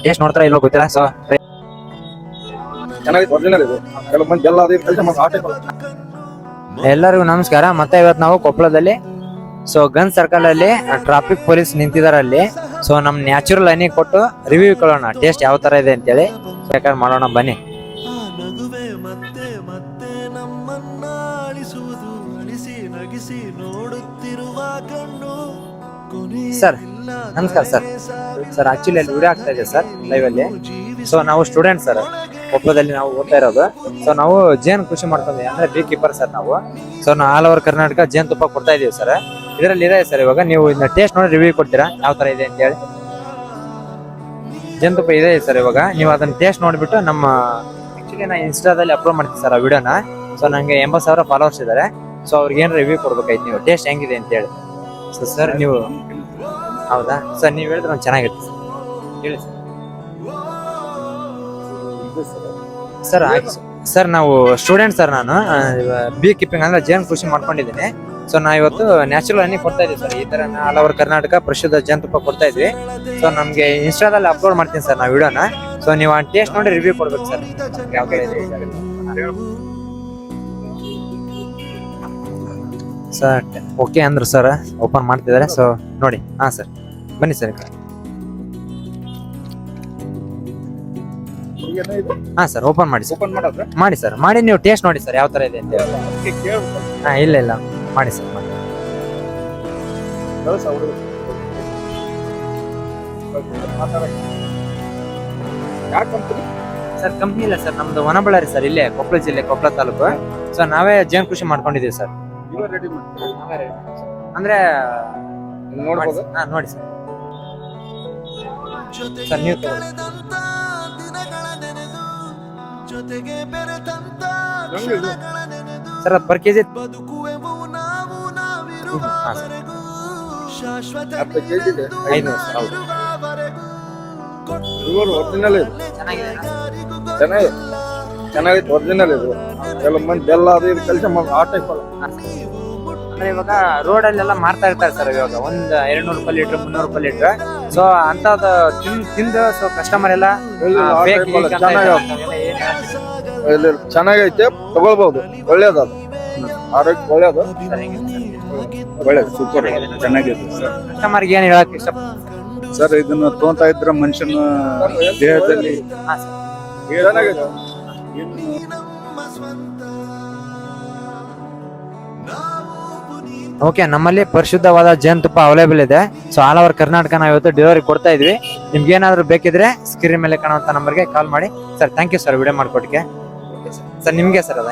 Taste ನೋಡ್ತಾರ ಇಲ್ಲೋ ಗೊತ್ತಿಲ್ಲ. ಸೊ ಎಲ್ಲರಿಗೂ ನಮಸ್ಕಾರ. ಮತ್ತೆ ಇವತ್ತು ನಾವು ಕೊಪ್ಪಳದಲ್ಲಿ ಸೊ ಗನ್ ಸರ್ಕಲ್ ಅಲ್ಲಿ ಟ್ರಾಫಿಕ್ ಪೊಲೀಸ್ ನಿಂತಿದಾರ ಅಲ್ಲಿ. ಸೊ ನಮ್ ನ್ಯಾಚುರಲ್ ಹನಿ ಕೊಟ್ಟು ರಿವ್ಯೂ ಕೊಡೋಣ ಟೇಸ್ಟ್ ಯಾವ ತರ ಇದೆ ಅಂತೇಳಿ. ಬೇಕಾದ್ರೆ ಮಾಡೋಣ ಬನ್ನಿ. ಸರ್ ನಮಸ್ಕಾರ ಸರ್. ಸರ್ ಆಕ್ಚುಲಿ ಅಲ್ಲಿ ವಿಡಿಯೋ ಆಗ್ತಾ ಇದೆ ಸರ್ ಲೈವ್ ಅಲ್ಲಿ. ಸೊ ನಾವು ಸ್ಟೂಡೆಂಟ್ ಸರ್, ಕೊಪ್ಪಳದಲ್ಲಿ ನಾವು ಓದ್ತಾ ಇರೋದು. ಸೊ ನಾವು ಜೇನ್ ಕೃಷಿ ಮಾಡ್ಕೊಂಡ್ವಿ, ಅಂದ್ರೆ ಬೀ ಕೀಪರ್ ಸರ್ ನಾವು. ಸೊ ನಾವು ಆಲ್ ಓವರ್ ಕರ್ನಾಟಕ ಜೇನ್ ತುಪ್ಪ ಕೊಡ್ತಾ ಇದೀವಿ ಸರ್. ಇದರಲ್ಲಿ ಇದೆ ಸರ್. ಇವಾಗ ನೀವು ಇದನ್ನ ಟೇಸ್ಟ್ ನೋಡಿ ರಿವ್ಯೂ ಕೊಡ್ತೀರಾ ಯಾವ ತರ ಇದೆ ಅಂತ ಹೇಳಿ. ಜೇನ್ ತುಪ್ಪ ಇದೆ ಸರ್. ಇವಾಗ ನೀವು ಅದನ್ನ ಟೇಸ್ಟ್ ನೋಡ್ಬಿಟ್ಟು ನಮ್ಮ ಆಕ್ಚುಲಿ ನಾ ಇನ್ಸ್ಟಾದಲ್ಲಿ ಅಪ್ಲೋಡ್ ಮಾಡ್ತೀನಿ ಸರ್ ಆ ವಿಡಿಯೋನ. ಸೊ ನಂಗೆ 80,000 ಫಾಲೋವರ್ಸ್ ಇದಾರೆ. ಸೊ ಅವ್ರಿಗೆ ಏನ್ ರಿವ್ಯೂ ಕೊಡ್ಬೇಕಾಯ್ತು ನೀವು ಟೇಸ್ಟ್ ಹೆಂಗಿದೆ ಅಂತ ಹೇಳಿ. ಸೊ ಸರ್ ನೀವು ಹೌದಾ ಸರ್, ನೀವು ಹೇಳಿದ್ರೆ ಒಂದು ಚೆನ್ನಾಗಿರುತ್ತೆ ಹೇಳಿ ಸರ್. ಸರ್ ನಾವು ಸ್ಟೂಡೆಂಟ್ ಸರ್. ನಾನು ಬೀ ಕೀಪಿಂಗ್ ಅಂದ್ರೆ ಜೇನ್ ಕೃಷಿ ಮಾಡ್ಕೊಂಡಿದ್ದೀನಿ. ಸೊ ನಾ ಇವತ್ತು ನ್ಯಾಚುರಲ್ ಹನಿ ಕೊಡ್ತಾ ಇದೀವಿ ಸರ್. ಈ ತರ ಆಲ್ ಓವರ್ ಕರ್ನಾಟಕ ಪರಿಶುದ್ಧ ಜೇನ್ ತುಪ್ಪ ಕೊಡ್ತಾ ಇದ್ವಿ. ಸೊ ನಮ್ಗೆ ಇನ್ಸ್ಟಾದಲ್ಲಿ ಅಪ್ಲೋಡ್ ಮಾಡ್ತೀನಿ ಸರ್ ನಾ ವಿಡಿಯೋನ. ಸೊ ನೀವು ಆ ಟೇಸ್ಟ್ ನೋಡಿ ರಿವ್ಯೂ ಕೊಡ್ಬೇಕು ಸರ್ ಯಾವ ತರ ಇದೆ ಸರ್. ಓಕೆ ಅಂದ್ರು ಸರ್, ಓಪನ್ ಮಾಡ್ತಿದ್ದಾರೆ. ಸೊ ನೋಡಿ. ಹಾ ಸರ್ ಬನ್ನಿ ಸರ್. ಹಾ ಸರ್ ಓಪನ್ ಮಾಡಿ ಸರ್. ಮಾಡಿ ಸರ್, ಮಾಡಿ ನೀವು ಟೇಸ್ಟ್ ನೋಡಿ ಸರ್ ಯಾವ ತರ ಇದೆ ಅಂತ ಹೇಳಿ. ಹಾ ಇಲ್ಲ ಇಲ್ಲ ಮಾಡಿ ಸರ್ ಮಾಡಿ. ಸರ್ ಕಂಪ್ನಿ ಇಲ್ಲ ಸರ್, ನಮ್ದು ವನಬಳ್ಳಾರಿ ಸರ್, ಇಲ್ಲೇ ಕೊಪ್ಪಳ ಜಿಲ್ಲೆ ಕೊಪ್ಪಳ ತಾಲೂಕು. ಸೊ ನಾವೇ ಜೇನ್ ಕೃಷಿ ಮಾಡ್ಕೊಂಡಿದೀವಿ ಸರ್. ಅಂದ್ರೆ ನೋಡಿ ಸರ್. ಸರ್ ನೀವು ಸರ್ ಪರ್ ಕೆಜಿ 500 ಚೆನ್ನಾಗಿದೆ ಒರಿಜಿನಲ್ ಇದು. ಎಲ್ಲ ಮಂದಿ ಎಲ್ಲ ಅದು ಇದು ಕೆಲಸ ಮಾಡಿ ಆ ಟೈಪ್ ಅಲ್ಲ. ಅಂದ್ರೆ ಇವಾಗ ರೋಡ್ ಅಲ್ಲೆಲ್ಲ ಮಾರ್ತಾ ಇರ್ತಾರೆ ಸರ್. ಇವಾಗ ಒಂದ್ 200 ರೂಪಾಯಿ ಲೀಟರ್ 300 ರೂಪಾಯಿ ಲೀಟರ್. ಸೊ ಅಂತದ್ ತಿಂದು ಸೊ ಕಸ್ಟಮರ್ ಎಲ್ಲ ಚೆನ್ನಾಗೈತೆ, ತಗೊಳ್ಬಹುದು. ಒಳ್ಳೇದು, ಆರೋಗ್ಯ ಒಳ್ಳೇದು, ಒಳ್ಳೇದು, ಸೂಪರ್ ಚೆನ್ನಾಗಿದೆ ಸರ್. ಕಸ್ಟಮರ್ಗೆ ಏನ್ ಹೇಳಕ್ ಇಷ್ಟ ಸರ್? ಇದನ್ನ ತಗೊಂತಾ ಇದ್ರ ಮನುಷ್ಯನ ದೇಹದಲ್ಲಿ ಚೆನ್ನಾಗಿದೆ. ಓಕೆ, ನಮ್ಮಲ್ಲಿ ಪರಿಶುದ್ಧವಾದ ಜೇನ್ ತುಪ್ಪ ಅವೈಲೇಬಲ್ ಇದೆ. ಸೊ ಆಲ್ ಓವರ್ ಕರ್ನಾಟಕ ನಾವು ಇವತ್ತು ಡೆಲಿವರಿ ಕೊಡ್ತಾ ಇದ್ವಿ. ನಿಮ್ಗೆ ಏನಾದ್ರು ಬೇಕಿದ್ರೆ ಸ್ಕ್ರೀನ್ ಮೇಲೆ ಕಾಣುವಂತ ನಂಬರ್ಗೆ ಕಾಲ್ ಮಾಡಿ sir. Thank you sir video ಮಾಡ್ಕೊಟ್ಟಿಗೆ. ಸರ್ ನಿಮ್ಗೆ ಸರ್ ಅದ